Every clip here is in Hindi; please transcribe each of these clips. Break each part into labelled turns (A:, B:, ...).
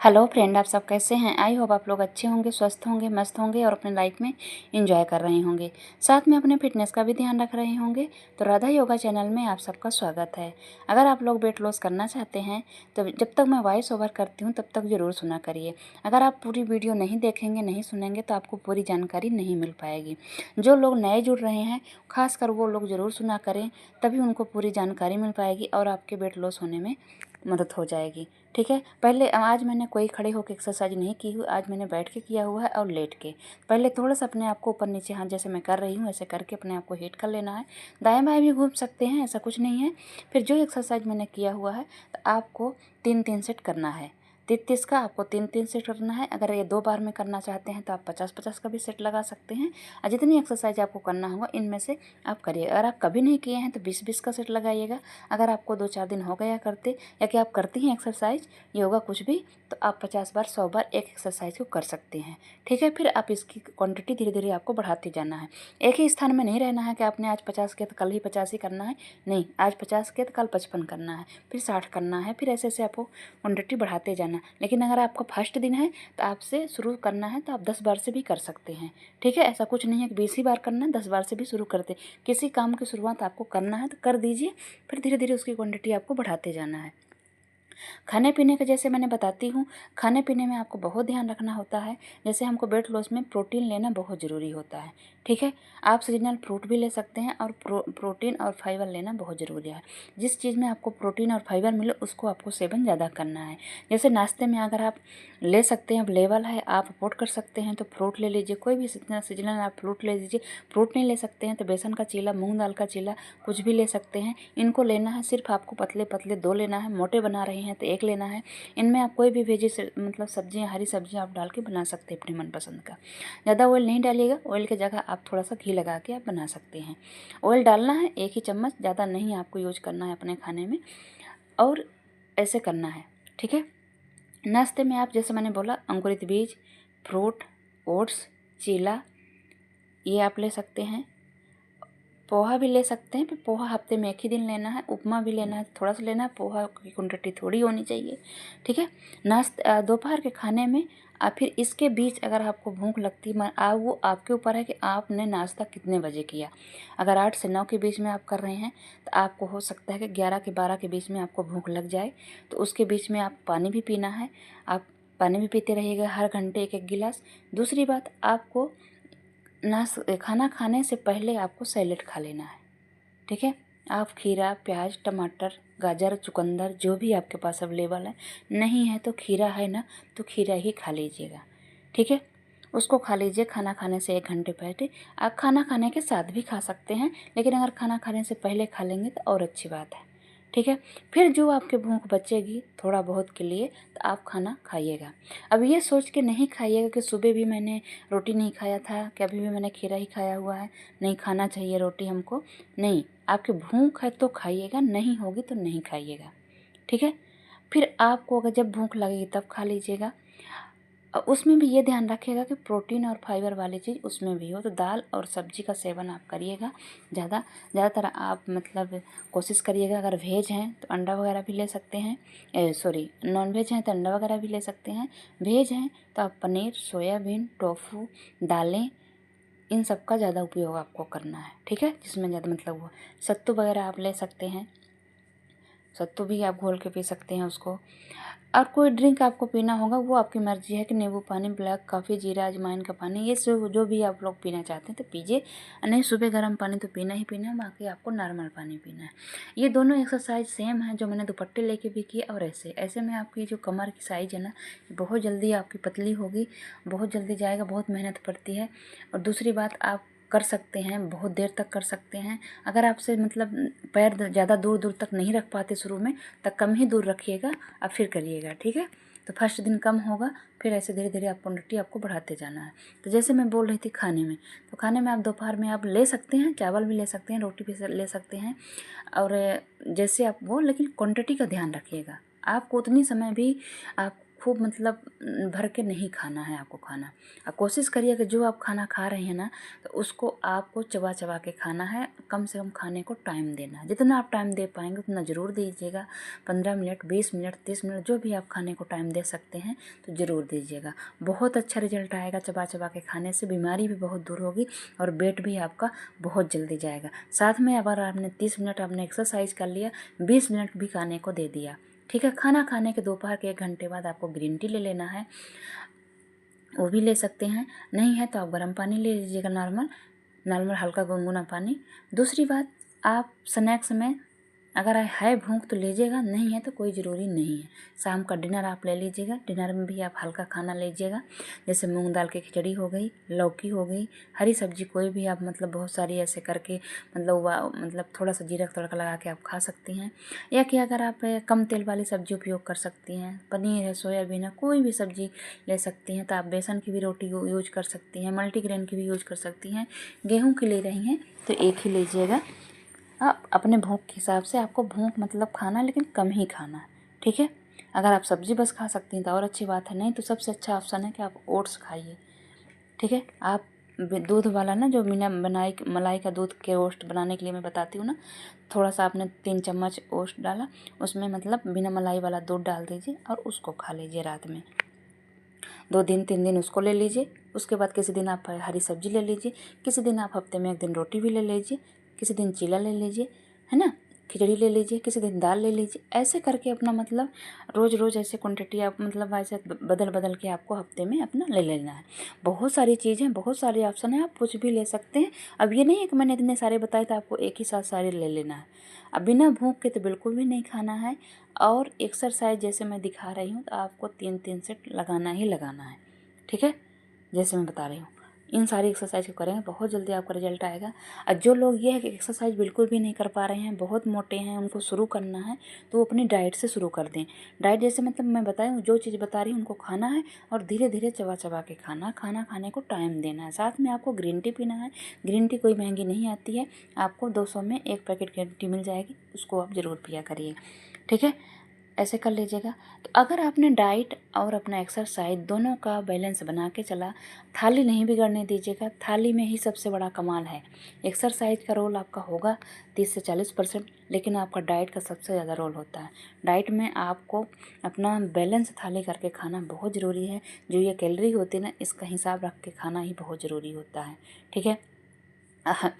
A: हेलो फ्रेंड, आप सब कैसे हैं। आई होप आप लोग अच्छे होंगे, स्वस्थ होंगे, मस्त होंगे और अपने लाइफ में एंजॉय कर रहे होंगे, साथ में अपने फिटनेस का भी ध्यान रख रहे होंगे। तो राधा योगा चैनल में आप सबका स्वागत है। अगर आप लोग वेट लॉस करना चाहते हैं तो जब तक मैं वॉइस ओवर करती हूँ तब तक ज़रूर सुना करिए। अगर आप पूरी वीडियो नहीं देखेंगे, नहीं सुनेंगे तो आपको पूरी जानकारी नहीं मिल पाएगी। जो लोग नए जुड़ रहे हैं खासकर वो लोग ज़रूर सुना करें, तभी उनको पूरी जानकारी मिल पाएगी और आपके वेट लॉस होने में मदद हो जाएगी। ठीक है। पहले आज मैंने कोई खड़े होकर एक्सरसाइज नहीं की हुई, आज मैंने बैठ के किया हुआ है और लेट के। पहले थोड़ा सा अपने आप को ऊपर नीचे हाथ जैसे मैं कर रही हूँ ऐसे करके अपने आप को हीट कर लेना है। दाएं बाएं भी घूम सकते हैं, ऐसा कुछ नहीं है। फिर जो एक्सरसाइज मैंने किया हुआ है तो आपको 3-3 सेट करना है। 33 का आपको 3-3 सेट करना है। अगर ये 2 बार में करना चाहते हैं तो आप 50-50 का भी सेट लगा सकते हैं। और जितनी एक्सरसाइज आपको करना होगा इनमें से आप करिए। अगर आप कभी नहीं किए हैं तो 20-20 का सेट लगाइएगा। अगर आपको 2-4 दिन हो गया करते, या कि आप करती हैं एक्सरसाइज योगा कुछ भी, तो आप 50 बार 100 बार एक एक्सरसाइज को कर सकते हैं। ठीक है। फिर आप इसकी क्वांटिटी धीरे धीरे आपको बढ़ाते जाना है। एक ही स्थान में नहीं रहना है कि आपने आज 50 किया तो कल ही 50 ही करना है। नहीं, आज 50 किया तो कल 55 करना है, फिर 60 करना है, फिर ऐसे ऐसे आपको क्वांटिटी बढ़ाते जाना। लेकिन अगर आपका फर्स्ट दिन है तो आपसे शुरू करना है तो आप 10 बार से भी कर सकते हैं। ठीक है। ऐसा कुछ नहीं है कि 20 ही बार करना है, 10 बार से भी शुरू करते। किसी काम की शुरुआत आपको करना है तो कर दीजिए, फिर धीरे धीरे उसकी क्वांटिटी आपको बढ़ाते जाना है। खाने पीने का जैसे मैंने बताती हूँ, खाने पीने में आपको बहुत ध्यान रखना होता है। जैसे हमको वेट लॉस में प्रोटीन लेना बहुत ज़रूरी होता है। ठीक है। आप सीजनल फ्रूट भी ले सकते हैं और प्रोटीन और फाइबर लेना बहुत ज़रूरी है। जिस चीज़ में आपको प्रोटीन और फाइबर मिले उसको आपको सेवन ज़्यादा करना है। जैसे नाश्ते में अगर आप ले सकते हैं, अवेलेबल है, आप अफोर्ड कर सकते हैं तो फ्रूट ले लीजिए। कोई भी सीजनल आप फ्रूट ले लीजिए। फ्रूट नहीं ले सकते हैं तो बेसन का चीला, मूंग दाल का चीला कुछ भी ले सकते हैं। इनको लेना है, सिर्फ आपको पतले पतले 2 लेना है। मोटे बना रहे हैं तो 1 लेना है। इनमें आप कोई भी वेजी मतलब सब्जियां, हरी सब्जियां आप डाल के बना सकते हैं अपनी मनपसंद का। ज़्यादा ऑयल नहीं डालिएगा, ऑयल की जगह आप थोड़ा सा घी लगा के आप बना सकते हैं। ऑयल डालना है 1 ही चम्मच, ज़्यादा नहीं आपको यूज करना है अपने खाने में, और ऐसे करना है। ठीक है। नाश्ते में आप जैसे मैंने बोला अंकुरित बीज, फ्रूट, ओट्स, चीला ये आप ले सकते हैं। पोहा भी ले सकते हैं, पर पोहा हफ्ते में 1 ही दिन लेना है। उपमा भी लेना है, थोड़ा सा लेना है। पोहा की क्वांटिटी थोड़ी होनी चाहिए। ठीक है। दोपहर के खाने में फिर इसके बीच अगर आपको भूख लगती है, वो आपके ऊपर है कि आपने नाश्ता कितने बजे किया। अगर 8 से 9 के बीच में आप कर रहे हैं तो आपको हो सकता है कि 11 के 12 के बीच में आपको भूख लग जाए। तो उसके बीच में आप पानी भी पीना है। आप पानी भी पीते रहिएगा, हर घंटे 1-1 गिलास। दूसरी बात, आपको खाना खाने से पहले आपको सैलेड खा लेना है। ठीक है। आप खीरा, प्याज, टमाटर, गाजर, चुकंदर जो भी आपके पास अवेलेबल है, नहीं है तो खीरा है ना, तो खीरा ही खा लीजिएगा। ठीक है। उसको खा लीजिए खाना खाने से 1 घंटे पहले। आप खाना खाने के साथ भी खा सकते हैं, लेकिन अगर खाना खाने से पहले खा लेंगे तो और अच्छी बात है। ठीक है। फिर जो आपके भूख बचेगी थोड़ा बहुत के लिए तो आप खाना खाइएगा। अब ये सोच के नहीं खाइएगा कि सुबह भी मैंने रोटी नहीं खाया था, कि अभी भी मैंने खीरा ही खाया हुआ है, नहीं खाना चाहिए रोटी हमको। नहीं, आपकी भूख है तो खाइएगा, नहीं होगी तो नहीं खाइएगा। ठीक है। फिर आपको अगर जब भूख लगेगी तब खा लीजिएगा। और उसमें भी ये ध्यान रखिएगा कि प्रोटीन और फाइबर वाली चीज़ उसमें भी हो। तो दाल और सब्जी का सेवन आप करिएगा ज़्यादातर। आप मतलब कोशिश करिएगा, अगर वेज हैं तो अंडा वगैरह भी ले सकते हैं। सॉरी, नॉन वेज हैं तो अंडा वगैरह भी ले सकते हैं। वेज हैं तो आप पनीर, सोयाबीन, टोफू, दालें, इन सब का ज़्यादा उपयोग आपको करना है। ठीक है। जिसमें ज़्यादा मतलब वो सत्तू वगैरह आप ले सकते हैं। सत्तू भी आप घोल के पी सकते हैं उसको। और कोई ड्रिंक आपको पीना होगा वो आपकी मर्ज़ी है कि नींबू पानी, ब्लैक कॉफ़ी, जीरा अजवाइन का पानी, ये सब जो भी आप लोग पीना चाहते हैं तो पीजिए। नहीं, सुबह गर्म पानी तो पीना ही पीना है, बाकी आपको नॉर्मल पानी पीना है। ये दोनों एक्सरसाइज सेम है जो मैंने दुपट्टे लेके भी किए। और ऐसे में आपकी जो कमर की साइज़ है ना, बहुत जल्दी आपकी पतली होगी, बहुत जल्दी जाएगा, बहुत मेहनत पड़ती है। और दूसरी बात, आप कर सकते हैं, बहुत देर तक कर सकते हैं। अगर आपसे मतलब पैर ज़्यादा दूर दूर तक नहीं रख पाते शुरू में, तब कम ही दूर रखिएगा और फिर करिएगा। ठीक है। तो फर्स्ट दिन कम होगा, फिर ऐसे धीरे धीरे आप क्वांटिटी आपको बढ़ाते जाना है। तो जैसे मैं बोल रही थी खाने में, तो खाने में आप दोपहर में आप ले सकते हैं, चावल भी ले सकते हैं, रोटी भी ले सकते हैं, और जैसे आप वो, लेकिन क्वांटिटी का ध्यान रखिएगा। आपको उतनी समय भी आप खूब मतलब भर के नहीं खाना है आपको खाना। अब कोशिश करिए कि जो आप खाना खा रहे हैं ना तो उसको आपको चबा चबा के खाना है, कम से कम खाने को टाइम देना है। जितना आप टाइम दे पाएंगे उतना ज़रूर दीजिएगा। 15 मिनट, 20 मिनट, 30 मिनट, जो भी आप खाने को टाइम दे सकते हैं तो ज़रूर दीजिएगा। बहुत अच्छा रिजल्ट आएगा चबा चबा के खाने से। बीमारी भी बहुत दूर होगी और वेट भी आपका बहुत जल्दी जाएगा। साथ में अगर आपने 30 मिनट आपने एक्सरसाइज कर लिया, 20 मिनट भी खाने को दे दिया, ठीक है। खाना खाने के दोपहर के 1 घंटे बाद आपको ग्रीन टी ले लेना है, वो भी ले सकते हैं। नहीं है तो आप गर्म पानी ले लीजिएगा, नॉर्मल हल्का गुनगुना पानी। दूसरी बात, आप स्नैक्स में अगर है भूख तो लीजिएगा, नहीं है तो कोई ज़रूरी नहीं है। शाम का डिनर आप ले लीजिएगा, डिनर में भी आप हल्का खाना लीजिएगा, जैसे मूंग दाल की खिचड़ी हो गई, लौकी हो गई, हरी सब्जी कोई भी आप मतलब बहुत सारी ऐसे करके मतलब थोड़ा सा जीरा का तड़का लगा के आप खा सकती हैं। या कि अगर आप कम तेल वाली सब्जी उपयोग कर सकती हैं, पनीर है, सोयाबीन है, कोई भी सब्जी ले सकती हैं। तो आप बेसन की भी रोटी यूज कर सकती हैं, मल्टीग्रेन की भी यूज कर सकती हैं। गेहूँ की ले रही हैं तो एक ही लीजिएगा। आप अपने भूख के हिसाब से, आपको भूख मतलब खाना लेकिन कम ही खाना है, ठीक है। अगर आप सब्जी बस खा सकती हैं तो और अच्छी बात है, नहीं तो सबसे अच्छा ऑप्शन है कि आप ओट्स खाइए, ठीक है। आप दूध वाला ना, जो बिना मलाई का दूध के ओट्स बनाने के लिए मैं बताती हूँ ना, थोड़ा सा आपने 3 चम्मच ओट्स डाला, उसमें मतलब बिना मलाई वाला दूध डाल दीजिए और उसको खा लीजिए रात में। 2 दिन 3 दिन उसको ले लीजिए। उसके बाद किसी दिन आप हरी सब्जी ले लीजिए, किसी दिन आप हफ्ते में 1 दिन रोटी भी ले लीजिए, किसी दिन चीला ले लीजिए, है ना, खिचड़ी ले लीजिए, किसी दिन दाल ले लीजिए। ऐसे करके अपना मतलब रोज़ रोज़ ऐसे क्वांटिटी आप मतलब ऐसे बदल बदल के आपको हफ्ते में अपना ले लेना है। बहुत सारी चीज़ें, बहुत सारे ऑप्शन हैं, आप कुछ भी ले सकते हैं। अब ये नहीं है कि मैंने इतने सारे बताए तो आपको एक ही साथ सारे ले लेना है। अब बिना भूख के तो बिल्कुल भी नहीं खाना है। और एक्सरसाइज जैसे मैं दिखा रही हूँ तो आपको 3-3 सेट लगाना ही लगाना है, ठीक है। जैसे मैं बता रही हूँ, इन सारी एक्सरसाइज को करेंगे बहुत जल्दी आपका रिजल्ट आएगा। और जो लोग ये है कि एक्सरसाइज बिल्कुल भी नहीं कर पा रहे हैं, बहुत मोटे हैं, उनको शुरू करना है तो वो अपनी डाइट से शुरू कर दें। डाइट जैसे मतलब मैं बताई जो चीज़ बता रही हूँ उनको खाना है और धीरे धीरे चबा चबा के खाना खाने को टाइम देना है। साथ में आपको ग्रीन टी पीना है। ग्रीन टी कोई महंगी नहीं आती है, आपको 200 में 1 पैकेट ग्रीन टी मिल जाएगी, उसको आप ज़रूर पिया करिए, ठीक है। ऐसे कर लीजिएगा। तो अगर आपने डाइट और अपना एक्सरसाइज दोनों का बैलेंस बना के चला, थाली नहीं बिगड़ने दीजिएगा। थाली में ही सबसे बड़ा कमाल है। एक्सरसाइज का रोल आपका होगा 30 से 40%, लेकिन आपका डाइट का सबसे ज़्यादा रोल होता है। डाइट में आपको अपना बैलेंस थाली करके खाना बहुत ज़रूरी है। जो ये कैलोरी होती है ना, इसका हिसाब रख के खाना ही बहुत ज़रूरी होता है, ठीक है।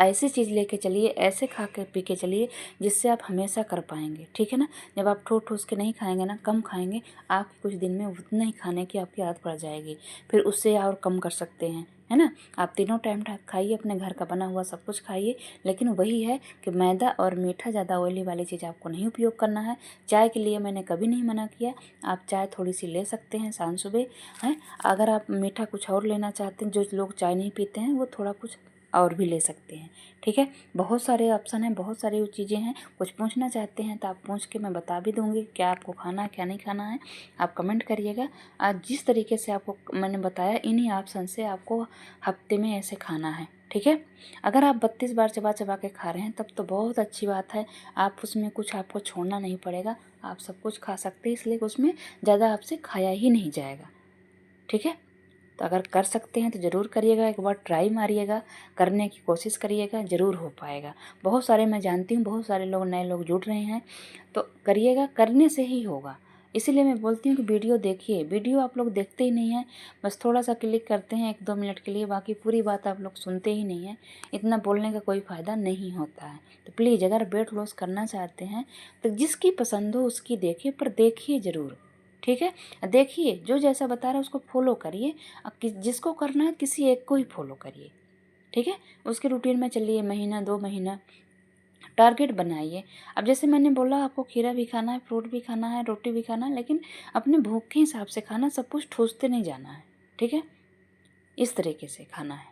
A: ऐसी चीज़ लेके चलिए, ऐसे खा के पी के चलिए जिससे आप हमेशा कर पाएंगे, ठीक है ना। जब आप ठोस ठोस के नहीं खाएंगे ना, कम खाएंगे, आप कुछ दिन में उतना ही खाने की आपकी आदत पड़ जाएगी, फिर उससे और कम कर सकते हैं, है ना। आप तीनों टाइम खाइए, अपने घर का बना हुआ सब कुछ खाइए, लेकिन वही है कि मैदा और मीठा, ज़्यादा ऑयली वाली चीज़ आपको नहीं उपयोग करना है। चाय के लिए मैंने कभी नहीं मना किया, आप चाय थोड़ी सी ले सकते हैं शाम सुबह, हैं। अगर आप मीठा कुछ और लेना चाहते हैं, जो लोग चाय नहीं पीते हैं वो थोड़ा कुछ और भी ले सकते हैं, ठीक है। बहुत सारे ऑप्शन हैं, बहुत सारी चीज़ें हैं। कुछ पूछना चाहते हैं तो आप पूछ के मैं बता भी दूँगी क्या आपको खाना है क्या नहीं खाना है। आप कमेंट करिएगा। आज जिस तरीके से आपको मैंने बताया, इन्हीं ऑप्शन से आपको हफ्ते में ऐसे खाना है, ठीक है। अगर आप 32 बार चबा चबा के खा रहे हैं तब तो बहुत अच्छी बात है। आप उसमें कुछ आपको छोड़ना नहीं पड़ेगा, आप सब कुछ खा सकते हैं, इसलिए उसमें ज़्यादा आपसे खाया ही नहीं जाएगा, ठीक है। तो अगर कर सकते हैं तो ज़रूर करिएगा, एक बार ट्राई मारिएगा, करने की कोशिश करिएगा, ज़रूर हो पाएगा। बहुत सारे मैं जानती हूँ, बहुत सारे लोग नए लोग जुड़ रहे हैं, तो करिएगा, करने से ही होगा। इसीलिए मैं बोलती हूँ कि वीडियो देखिए। वीडियो आप लोग देखते ही नहीं हैं, बस थोड़ा सा क्लिक करते हैं 1-2 मिनट के लिए, बाकी पूरी बात आप लोग सुनते ही नहीं हैं। इतना बोलने का कोई फ़ायदा नहीं होता है। तो प्लीज़ अगर वेट लॉस करना चाहते हैं तो जिसकी पसंद हो उसकी देखिए, पर देखिए ज़रूर, ठीक है। देखिए, जो जैसा बता रहा है उसको फॉलो करिए। अब जिसको करना है किसी एक को ही फॉलो करिए, ठीक है। उसके रूटीन में चलिए, महीना 2 महीना टारगेट बनाइए। अब जैसे मैंने बोला, आपको खीरा भी खाना है, फ्रूट भी खाना है, रोटी भी खाना है, लेकिन अपने भूख के हिसाब से खाना, सब कुछ ठूसते नहीं जाना है, ठीक है। इस तरीके से खाना है।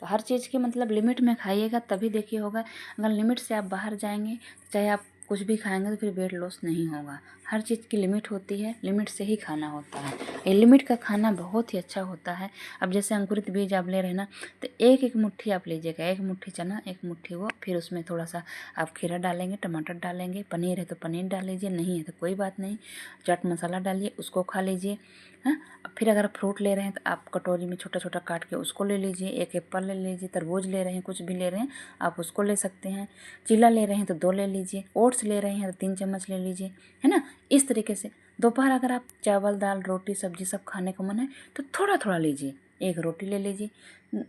A: तो हर चीज़ की मतलब लिमिट में खाइएगा, तभी देखिए होगा। अगर लिमिट से आप बाहर जाएंगे, चाहे आप कुछ भी खाएंगे तो फिर वेट लॉस नहीं होगा। हर चीज़ की लिमिट होती है, लिमिट से ही खाना होता है। ये लिमिट का खाना बहुत ही अच्छा होता है। अब जैसे अंकुरित बीज आप ले रहे हैं ना, तो एक एक मुट्ठी आप लीजिएगा, एक मुट्ठी चना, एक मुट्ठी वो, फिर उसमें थोड़ा सा आप खीरा डालेंगे, टमाटर डालेंगे, पनीर है तो पनीर डाल लीजिए, नहीं है तो कोई बात नहीं, चाट मसाला डालिए, उसको खा लीजिए। हाँ, फिर अगर फ्रूट ले रहे हैं तो आप कटोरी में छोटा छोटा काट के उसको ले लीजिए। एक एप्पल ले लीजिए, तरबूज ले रहे हैं, कुछ भी ले रहे हैं आप उसको ले सकते हैं। चिला ले रहे हैं तो 2 ले लीजिए, ओट्स ले रहे हैं तो 3 चम्मच ले लीजिए, है ना। इस तरीके से दोपहर अगर आप चावल दाल रोटी सब्जी सब खाने का मन है तो थोड़ा थोड़ा लीजिए। एक रोटी ले लीजिए,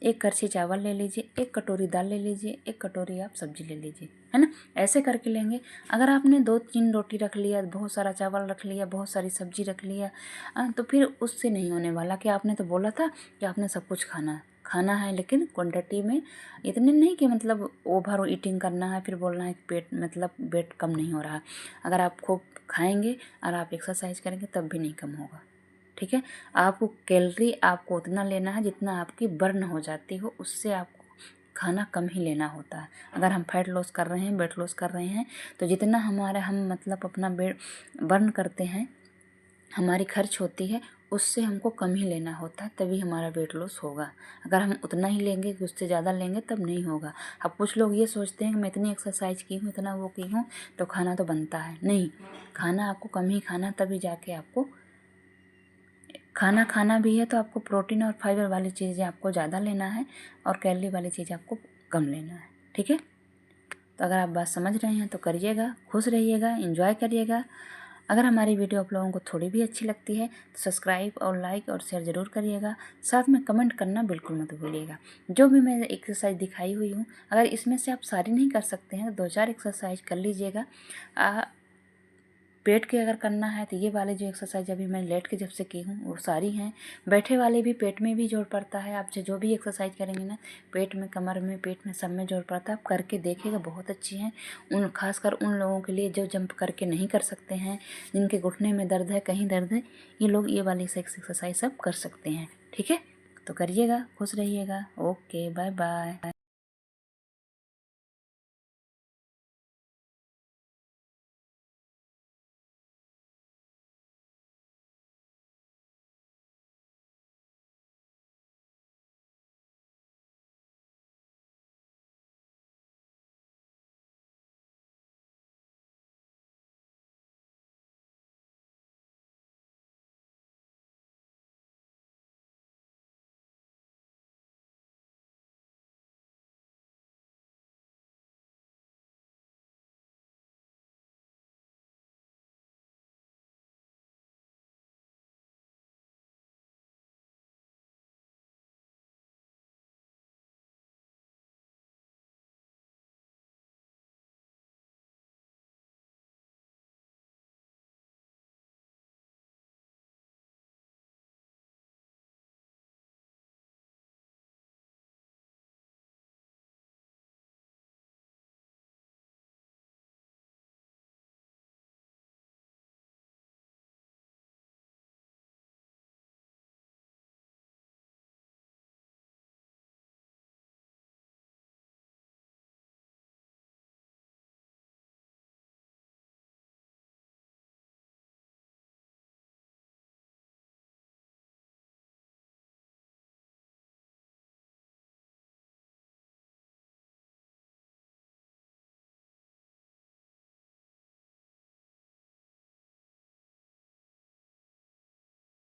A: एक करछी चावल ले लीजिए, एक कटोरी दाल ले लीजिए, एक कटोरी आप सब्जी ले लीजिए, है ना। ऐसे करके लेंगे। अगर आपने 2-3 रोटी रख लिया, बहुत सारा चावल रख लिया, बहुत सारी सब्जी रख लिया, तो फिर उससे नहीं होने वाला। कि आपने तो बोला था कि आपने सब कुछ खाना है, लेकिन क्वांटिटी में इतने नहीं कि मतलब ओवर ईटिंग करना है, फिर बोलना है कि पेट मतलब वेट कम नहीं हो रहा। अगर आप खूब खाएंगे और आप एक्सरसाइज करेंगे तब भी नहीं कम होगा, ठीक है। आपको कैलोरी आपको उतना लेना है जितना आपकी बर्न हो जाती हो, उससे आपको खाना कम ही लेना होता है। अगर हम फैट लॉस कर रहे हैं, वेट लॉस कर रहे हैं, तो जितना हम मतलब अपना बर्न करते हैं, हमारी खर्च होती है, उससे हमको कम ही लेना होता है, तभी हमारा वेट लॉस होगा। अगर हम उतना ही लेंगे कि उससे ज़्यादा लेंगे तब नहीं होगा। अब कुछ लोग ये सोचते हैं कि मैं इतनी एक्सरसाइज की हूँ, इतना वो की हूँ, तो खाना तो बनता है। नहीं, खाना आपको कम ही खाना, तभी जाके आपको खाना भी है तो आपको प्रोटीन और फाइबर वाली चीज़ें आपको ज़्यादा लेना है और कैलोरी वाली चीज़ें आपको कम लेना है, ठीक है। तो अगर आप बात समझ रहे हैं तो करिएगा, खुश रहिएगा, एंजॉय करिएगा। अगर हमारी वीडियो आप लोगों को थोड़ी भी अच्छी लगती है तो सब्सक्राइब और लाइक और शेयर ज़रूर करिएगा। साथ में कमेंट करना बिल्कुल मत भूलिएगा। जो भी मैं एक्सरसाइज दिखाई हुई हूँ, अगर इसमें से आप सारी नहीं कर सकते हैं तो 2-4 एक्सरसाइज कर लीजिएगा। पेट के अगर करना है तो ये वाले जो एक्सरसाइज अभी मैं लेट के जब से की हूँ वो सारी हैं। बैठे वाले भी पेट में भी जोर पड़ता है। आप जो भी एक्सरसाइज करेंगे ना, पेट में, कमर में, पेट में, सब में जोर पड़ता है। आप करके देखिएगा, बहुत अच्छी हैं। खासकर उन लोगों के लिए जो जंप करके नहीं कर सकते हैं, जिनके घुटने में दर्द है, कहीं दर्द है, ये लोग ये वाली एक्सरसाइज सब कर सकते हैं, ठीक है। तो करिएगा, खुश रहिएगा। Okay, bye bye.